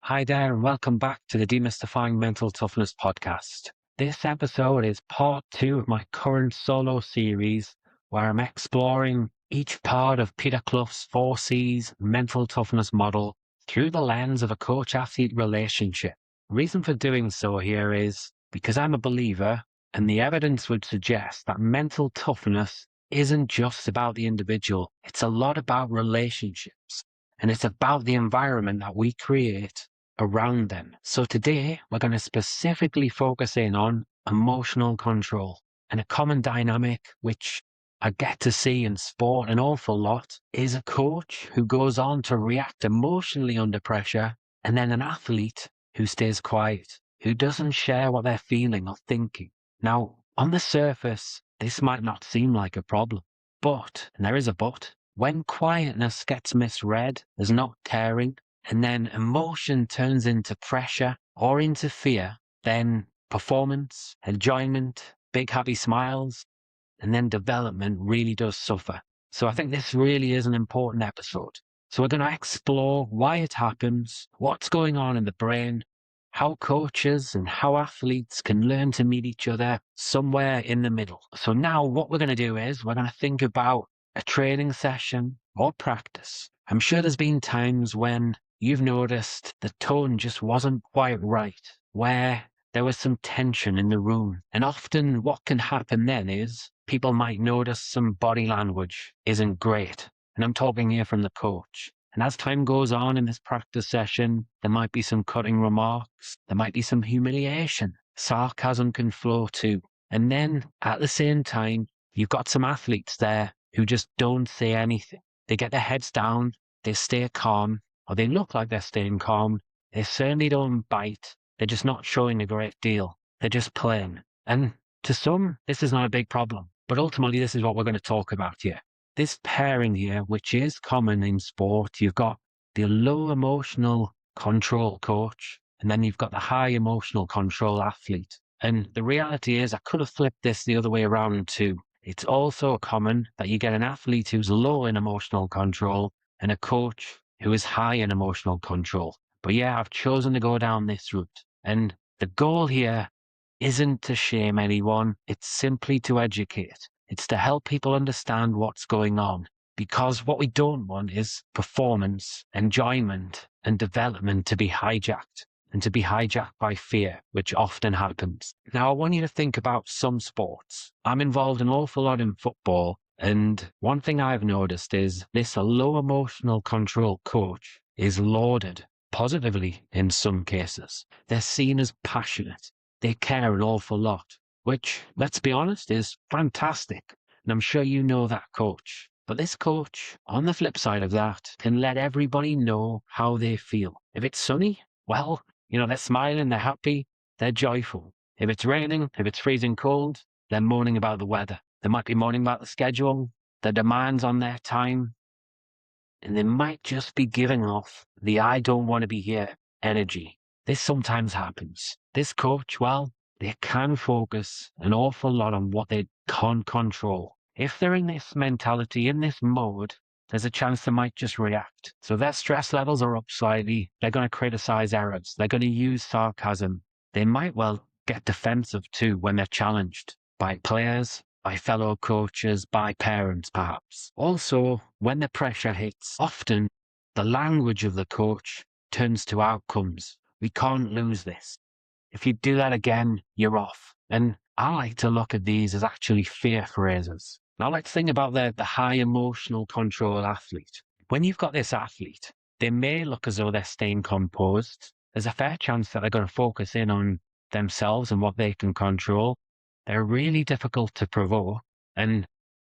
Hi there, and welcome back to the Demystifying Mental Toughness podcast. This episode is part 2 of my current solo series where I'm exploring each part of Peter Clough's 4C's mental toughness model through the lens of a coach-athlete relationship. The reason for doing so here is because I'm a believer, and the evidence would suggest that mental toughness isn't just about the individual. It's a lot about relationships. And it's about the environment that we create around them. So today, we're going to specifically focus in on emotional control. And a common dynamic, which I get to see in sport an awful lot, is a coach who goes on to react emotionally under pressure, and then an athlete who stays quiet, who doesn't share what they're feeling or thinking. Now, on the surface, this might not seem like a problem, but, and there is a but, when quietness gets misread as not caring, and then emotion turns into pressure or into fear, then performance, enjoyment, big happy smiles, and then development really does suffer. So I think this really is an important episode. So we're going to explore why it happens, what's going on in the brain, how coaches and how athletes can learn to meet each other somewhere in the middle. So now what we're going to do is we're going to think about a training session or practice. I'm sure there's been times when you've noticed the tone just wasn't quite right, where there was some tension in the room. And often what can happen then is people might notice some body language isn't great. And I'm talking here from the coach. And as time goes on in this practice session, there might be some cutting remarks. There might be some humiliation. Sarcasm can flow too. And then at the same time, you've got some athletes there who just don't say anything. They get their heads down, they stay calm, or they look like they're staying calm. They certainly don't bite. They're just not showing a great deal. They're just playing. And to some, this is not a big problem. But ultimately, this is what we're going to talk about here. This pairing here, which is common in sport, you've got the low emotional control coach, and then you've got the high emotional control athlete. And the reality is, I could have flipped this the other way around too. It's also common that you get an athlete who's low in emotional control and a coach who is high in emotional control. But yeah, I've chosen to go down this route. And the goal here isn't to shame anyone. It's simply to educate. It's to help people understand what's going on. Because what we don't want is performance, enjoyment, and development to be hijacked. And to be hijacked by fear, which often happens. Now, I want you to think about some sports. I'm involved an awful lot in football, and one thing I've noticed is this low emotional control coach is lauded positively in some cases. They're seen as passionate. They care an awful lot, which, let's be honest, is fantastic. And I'm sure you know that coach. But this coach, on the flip side of that, can let everybody know how they feel. If it's sunny, well, they're smiling, they're happy, they're joyful. If it's raining, if it's freezing cold, they're moaning about the weather. They might be moaning about the schedule, the demands on their time, and they might just be giving off the I don't want to be here energy. This sometimes happens. This coach, well, they can focus an awful lot on what they can't control. If they're in this mentality, in this mode, there's a chance they might just react. So their stress levels are up slightly. They're going to criticize errors. They're going to use sarcasm. They might well get defensive too when they're challenged by players, by fellow coaches, by parents perhaps. Also, when the pressure hits, often the language of the coach turns to outcomes. We can't lose this. If you do that again, you're off. And I like to look at these as actually fear phrases. Now let's think about the high emotional control athlete. When you've got this athlete, they may look as though they're staying composed. There's a fair chance that they're going to focus in on themselves and what they can control. They're really difficult to provoke, and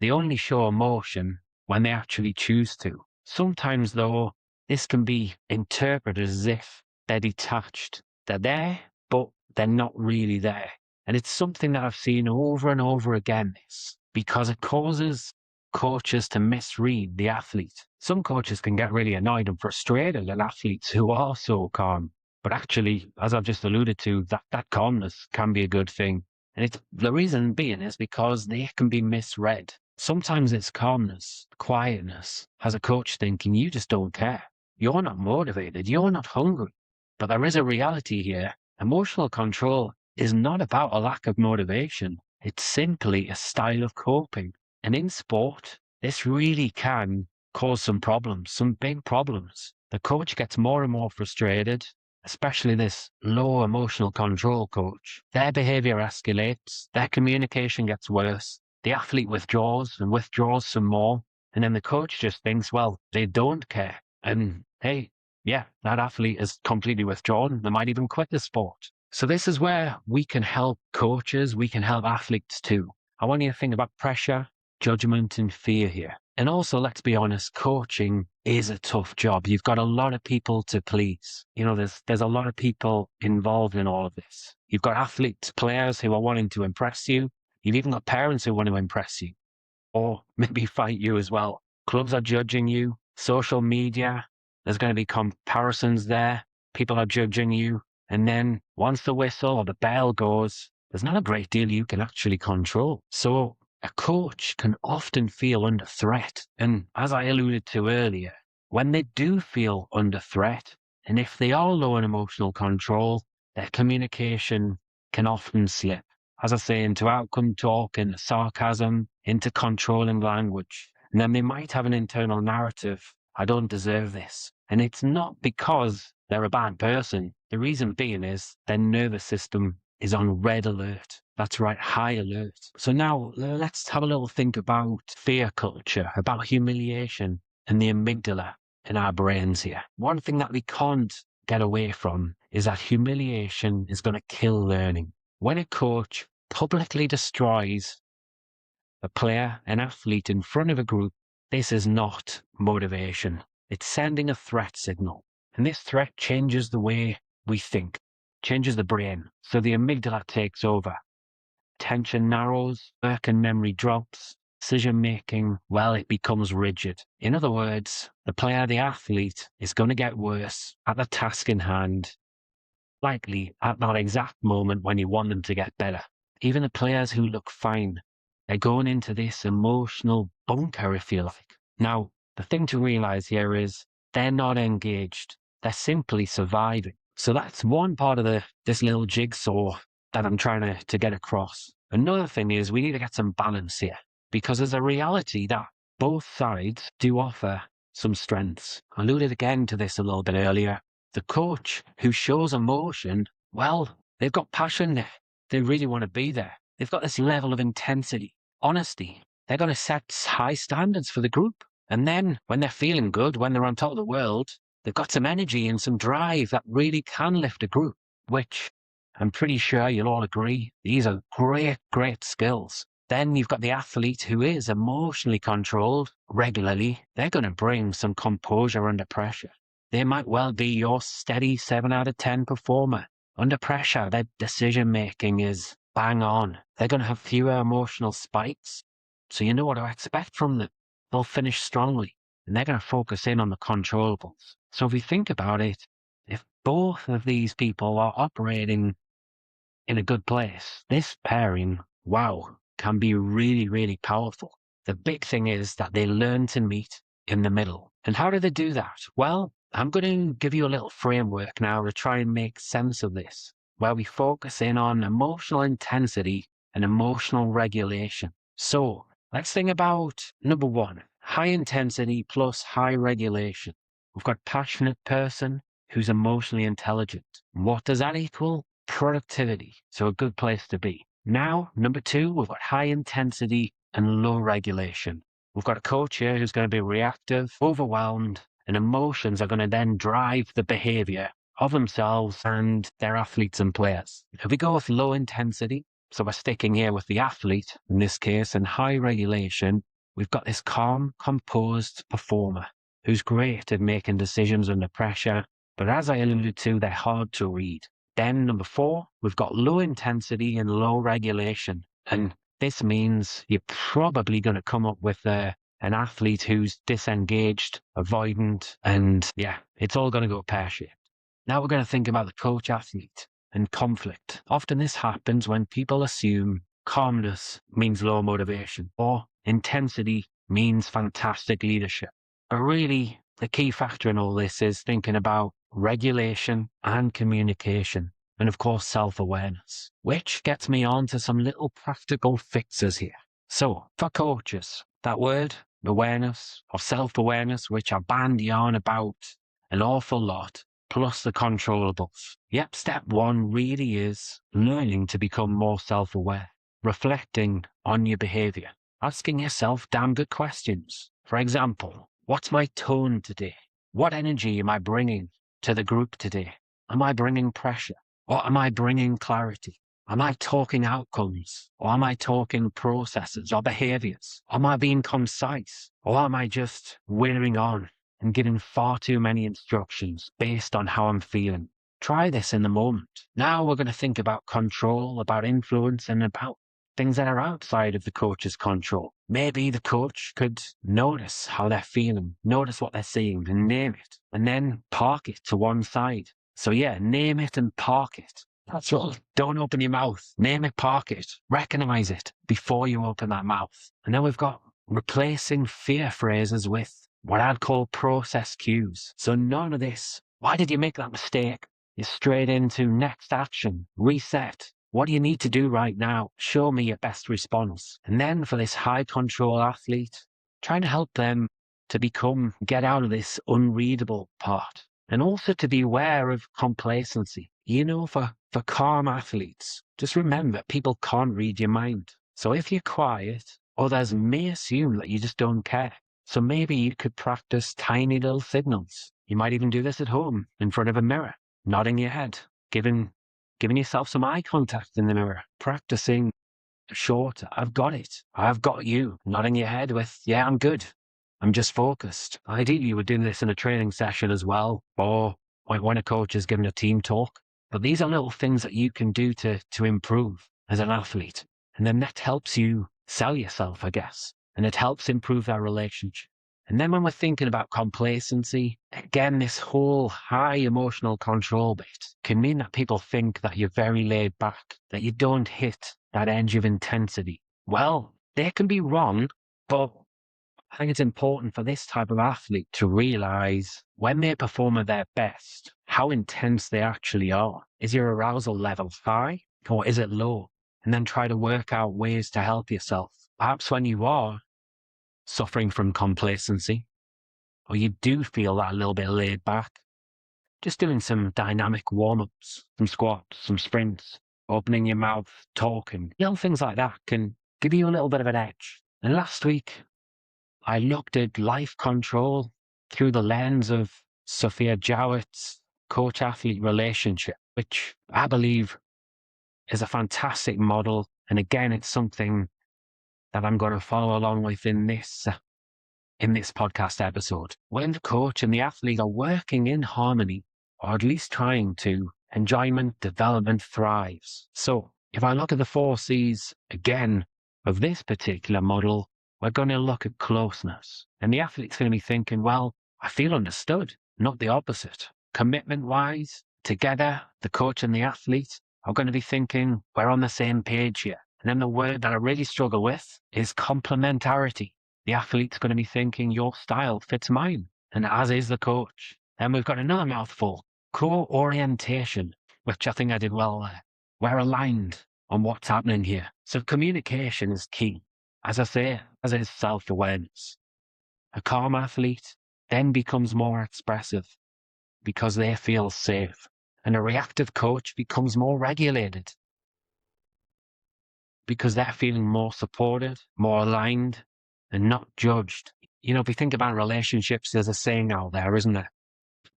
they only show emotion when they actually choose to. Sometimes, though, this can be interpreted as if they're detached. They're there, but they're not really there. And it's something that I've seen over and over again, this, because it causes coaches to misread the athlete. Some coaches can get really annoyed and frustrated at athletes who are so calm. But actually, as I've just alluded to, that calmness can be a good thing. And the reason being is because they can be misread. Sometimes it's calmness, quietness, has a coach thinking you just don't care. You're not motivated. You're not hungry. But there is a reality here. Emotional control is not about a lack of motivation. It's simply a style of coping. And in sport, this really can cause some problems, some big problems. The coach gets more and more frustrated, especially this low emotional control coach. Their behavior escalates, their communication gets worse, the athlete withdraws and withdraws some more, and then the coach just thinks, well, they don't care. And hey, yeah, that athlete is completely withdrawn. They might even quit the sport. So this is where we can help coaches, we can help athletes too. I want you to think about pressure, judgment, and fear here. And also, let's be honest, coaching is a tough job. You've got a lot of people to please. You know, there's a lot of people involved in all of this. You've got athletes, players who are wanting to impress you. You've even got parents who want to impress you or maybe fight you as well. Clubs are judging you, social media, there's going to be comparisons there. People are judging you. And then once the whistle or the bell goes, there's not a great deal you can actually control. So a coach can often feel under threat. And as I alluded to earlier, when they do feel under threat, and if they are low in emotional control, their communication can often slip. As I say, into outcome talk, into sarcasm, into controlling language. And then they might have an internal narrative, I don't deserve this. And it's not because they're a bad person. The reason being is their nervous system is on red alert. That's right, high alert. So now let's have a little think about fear culture, about humiliation and the amygdala in our brains here. One thing that we can't get away from is that humiliation is going to kill learning. When a coach publicly destroys a player, an athlete in front of a group, this is not motivation. It's sending a threat signal. And this threat changes the way we think, changes the brain. So the amygdala takes over. Attention narrows, work and memory drops, decision making, well, it becomes rigid. In other words, the player, the athlete, is going to get worse at the task in hand, likely at that exact moment when you want them to get better. Even the players who look fine, they're going into this emotional bunker, if you like. Now, the thing to realize here is they're not engaged. They're simply surviving. So that's one part of this little jigsaw that I'm trying to get across. Another thing is we need to get some balance here because there's a reality that both sides do offer some strengths. I alluded again to this a little bit earlier. The coach who shows emotion, well, they've got passion there. They really want to be there. They've got this level of intensity, honesty. They're going to set high standards for the group. And then when they're feeling good, when they're on top of the world, they've got some energy and some drive that really can lift a group, which I'm pretty sure you'll all agree, these are great, great skills. Then you've got the athlete who is emotionally controlled regularly. They're going to bring some composure under pressure. They might well be your steady 7 out of 10 performer. Under pressure, their decision making is bang on. They're going to have fewer emotional spikes. So you know what to expect from them. They'll finish strongly and they're going to focus in on the controllables. So if we think about it, if both of these people are operating in a good place, this pairing, wow, can be really, really powerful. The big thing is that they learn to meet in the middle. And how do they do that? Well, I'm going to give you a little framework now to try and make sense of this, where we focus in on emotional intensity and emotional regulation. So let's think about number one, high intensity plus high regulation. We've got passionate person who's emotionally intelligent. What does that equal? Productivity. So a good place to be. Now, number two, we've got high intensity and low regulation. We've got a coach here who's going to be reactive, overwhelmed, and emotions are going to then drive the behavior of themselves and their athletes and players. If we go with low intensity, so we're sticking here with the athlete in this case, and high regulation, we've got this calm, composed performer who's great at making decisions under pressure, but as I alluded to, they're hard to read. Then number four, we've got low intensity and low regulation. And this means you're probably going to come up with an athlete who's disengaged, avoidant, and yeah, it's all going to go pear-shaped. Now we're going to think about the coach athlete and conflict. Often this happens when people assume calmness means low motivation or intensity means fantastic leadership. But really, the key factor in all this is thinking about regulation, and communication. And of course, self-awareness, which gets me on to some little practical fixes here. So for coaches, that word awareness or self-awareness, which I bandy on about an awful lot, plus the controllables. Yep, step one really is learning to become more self-aware, reflecting on your behavior, asking yourself damn good questions. For example, what's my tone today? What energy am I bringing to the group today? Am I bringing pressure? Or am I bringing clarity? Am I talking outcomes? Or am I talking processes or behaviors? Am I being concise? Or am I just wearing on and giving far too many instructions based on how I'm feeling? Try this in the moment. Now we're going to think about control, about influence, and about things that are outside of the coach's control. Maybe the coach could notice how they're feeling, notice what they're seeing, and name it, and then park it to one side. So yeah, name it and park it. That's right. Don't open your mouth. Name it, park it. Recognize it before you open that mouth. And then we've got replacing fear phrases with what I'd call process cues. So none of this, why did you make that mistake? You're straight into next action, reset. What do you need to do right now? Show me your best response. And then for this high control athlete, trying to help them to get out of this unreadable part. And also to be aware of complacency. For calm athletes, just remember people can't read your mind. So if you're quiet, others may assume that you just don't care. So maybe you could practice tiny little signals. You might even do this at home in front of a mirror, nodding your head, giving yourself some eye contact in the mirror, practicing short, I've got it, I've got you, nodding your head with, yeah, I'm good. I'm just focused. Ideally, you would do this in a training session as well, or when a coach is giving a team talk. But these are little things that you can do to improve as an athlete. And then that helps you sell yourself, I guess. And it helps improve that relationship. And then when we're thinking about complacency, again, this whole high emotional control bit can mean that people think that you're very laid back, that you don't hit that edge of intensity. Well, they can be wrong, but I think it's important for this type of athlete to realize when they perform at their best, how intense they actually are. Is your arousal level high or is it low? And then try to work out ways to help yourself. Perhaps when you are suffering from complacency, or you do feel that a little bit laid back, just doing some dynamic warm-ups, some squats, some sprints, opening your mouth, talking, little things like that can give you a little bit of an edge. And last week, I looked at life control through the lens of Sophia Jowett's coach-athlete-relationship, which I believe is a fantastic model. And again, it's something that I'm going to follow along with in this podcast episode. When the coach and the athlete are working in harmony, or at least trying to, enjoyment, development thrives. So if I look at the 4 C's again of this particular model, we're going to look at closeness. And the athlete's going to be thinking, well, I feel understood, not the opposite. Commitment-wise, together, the coach and the athlete are going to be thinking, we're on the same page here. And then the word that I really struggle with is complementarity. The athlete's going to be thinking, your style fits mine, and as is the coach. Then we've got another mouthful, co-orientation, which I think I did well there. We're aligned on what's happening here. So communication is key. As I say, as is self-awareness. A calm athlete then becomes more expressive because they feel safe. And a reactive coach becomes more regulated because they're feeling more supported, more aligned, and not judged. If you think about relationships, there's a saying out there, isn't there?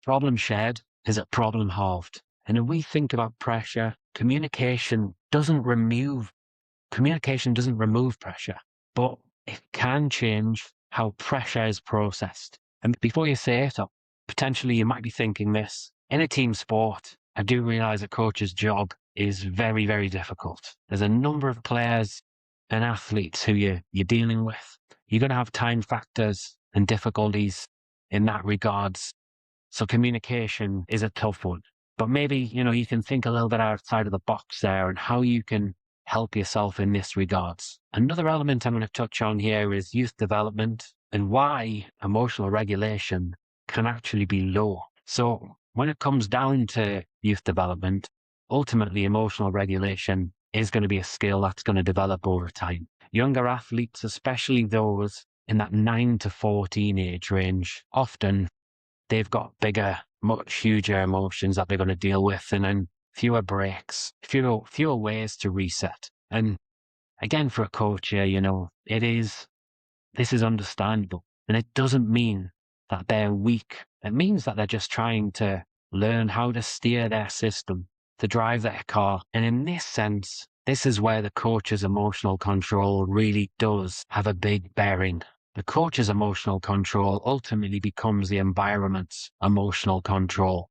Problem shared is a problem halved. And when we think about pressure, communication doesn't remove pressure, but it can change how pressure is processed. And before you say it, or potentially you might be thinking this, in a team sport, I do realize a coach's job is very, very difficult. There's a number of players and athletes who you're dealing with. You're going to have time factors and difficulties in that regards. So communication is a tough one. But maybe, you can think a little bit outside of the box there and how you can help yourself in this regards. Another element I'm going to touch on here is youth development and why emotional regulation can actually be low. So when it comes down to youth development, ultimately emotional regulation is going to be a skill that's going to develop over time. Younger athletes, especially those in that 9 to 14 age range, often they've got bigger, much huger emotions that they're going to deal with, and then fewer breaks, fewer ways to reset. And again, for a coach here, this is understandable. And it doesn't mean that they're weak. It means that they're just trying to learn how to steer their system, to drive their car. And in this sense, this is where the coach's emotional control really does have a big bearing. The coach's emotional control ultimately becomes the environment's emotional control.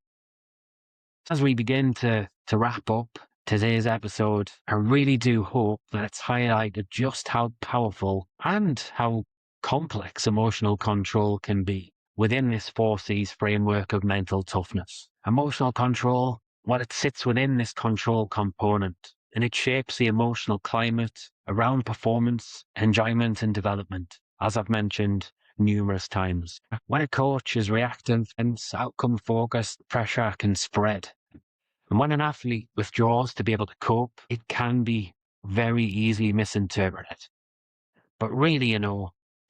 As we begin to wrap up today's episode, I really do hope that it's highlighted just how powerful and how complex emotional control can be within this 4C's framework of mental toughness. Emotional control, it sits within this control component, and it shapes the emotional climate around performance, enjoyment, and development, as I've mentioned numerous times. When a coach is reactive and outcome-focused, pressure can spread. And when an athlete withdraws to be able to cope, it can be very easily misinterpreted. But really,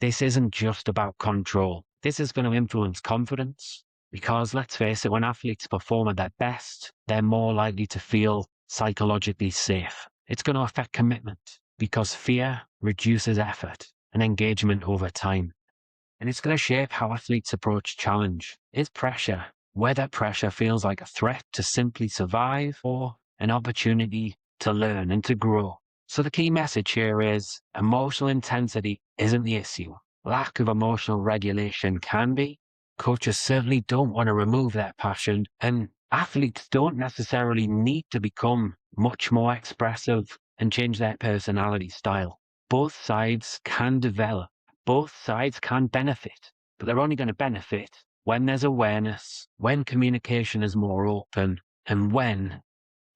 this isn't just about control. This is going to influence confidence, because let's face it, when athletes perform at their best, they're more likely to feel psychologically safe. It's going to affect commitment, because fear reduces effort and engagement over time. And it's going to shape how athletes approach challenge. Whether pressure feels like a threat to simply survive or an opportunity to learn and to grow. So the key message here is emotional intensity isn't the issue. Lack of emotional regulation can be. Coaches certainly don't want to remove their passion, and athletes don't necessarily need to become much more expressive and change their personality style. Both sides can develop. Both sides can benefit, but they're only going to benefit when there's awareness, when communication is more open, and when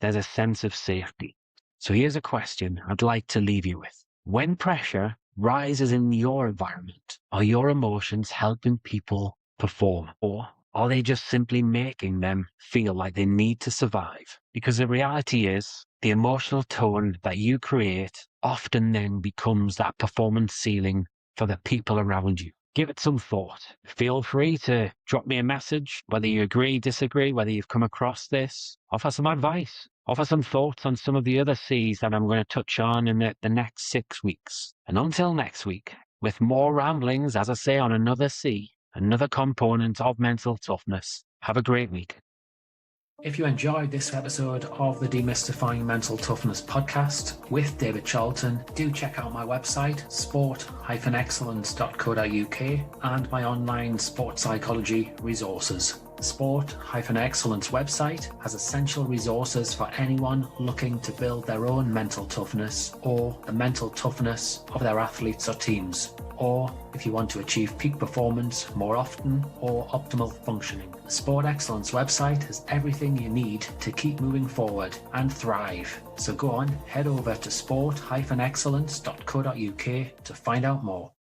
there's a sense of safety. So here's a question I'd like to leave you with. When pressure rises in your environment, are your emotions helping people perform, or are they just simply making them feel like they need to survive? Because the reality is, the emotional tone that you create often then becomes that performance ceiling for the people around you. Give it some thought. Feel free to drop me a message, whether you agree, disagree, whether you've come across this. Offer some advice. Offer some thoughts on some of the other C's that I'm going to touch on in the next 6 weeks. And until next week, with more ramblings, as I say, on another C, another component of mental toughness. Have a great week. If you enjoyed this episode of the Demystifying Mental Toughness podcast with David Charlton, do check out my website, sport-excellence.co.uk, and my online sport psychology resources. Sport Excellence website has essential resources for anyone looking to build their own mental toughness or the mental toughness of their athletes or teams, or if you want to achieve peak performance more often or optimal functioning. The Sport Excellence website has everything you need to keep moving forward and thrive. So go on, head over to sport-excellence.co.uk to find out more.